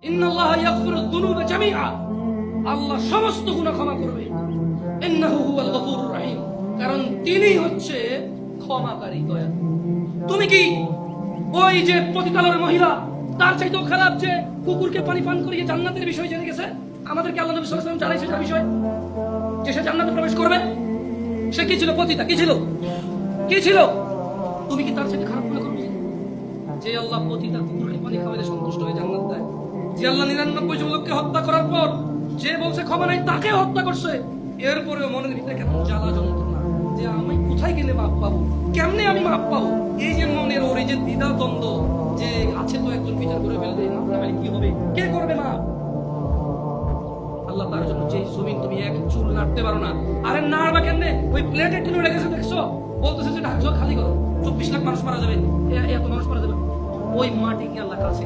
ইন্নাল্লাহা ইয়াগফিরুদ যুনুবা জামিআ, আল্লাহ সমস্ত গুনাহ ক্ষমা করবে। ইন্নাহু হুয়াল গফুরুর রহিম, কারণ তিনি হচ্ছে ক্ষমাকারী, দয়ালু। তুমি কি ওই যে পতিতালয়ের মহিলা, তার চাইতেও খারাপ যে কুকুরকে পানি পান করিয়ে জান্নাতের বিষয় জেনে গেছে? আমাদেরকে আল্লাহ নবী সাল্লাল্লাহু আলাইহি ওয়াসাল্লাম জানাইছে তার বিষয় যে সে জান্নাতে প্রবেশ করবে। সে কি ছিল? পতিতা। কি ছিল? কি ছিল? তুমি কি তার চাইতে খারাপ মনে করবে? যে আল্লাহ পতিতা কুকুরকে পানি খাওয়াইলে সন্তুষ্ট হয়ে জান্নাত দেয়, যে আল্লাহ 99 জন লোককে হত্যা করার পর যে বলছে ক্ষমা নাই তাকে হত্যা করছে, এরপরেও মনের ভিতরে কেমন জ্বালা যন্ত্রণা যে আমি কোথায় গেলে মাপ পাবো, কেমনে আমি মাপ পাবো, এই যে মনের ওর এই যে দ্বিধা দ্বন্দ্ব যে আছে, তো একজন বিচার করে ফেলবে, মাপ না পেলে কি হবে, কে করবে না? আল্লাহ তার জন্য যে জমিন তুমি এক চুল নাড়তে পারো না, আরে নাড়বা কেমনে? ওই প্লেটে টিনে রেখেছে দেখছো, বলতেছে যে ঢাকছো খালি করো, 24 লাখ মানুষ মারা যাবে, এত মানুষ মারা যাবে, ওই মাটিকে আল্লাহ কাছে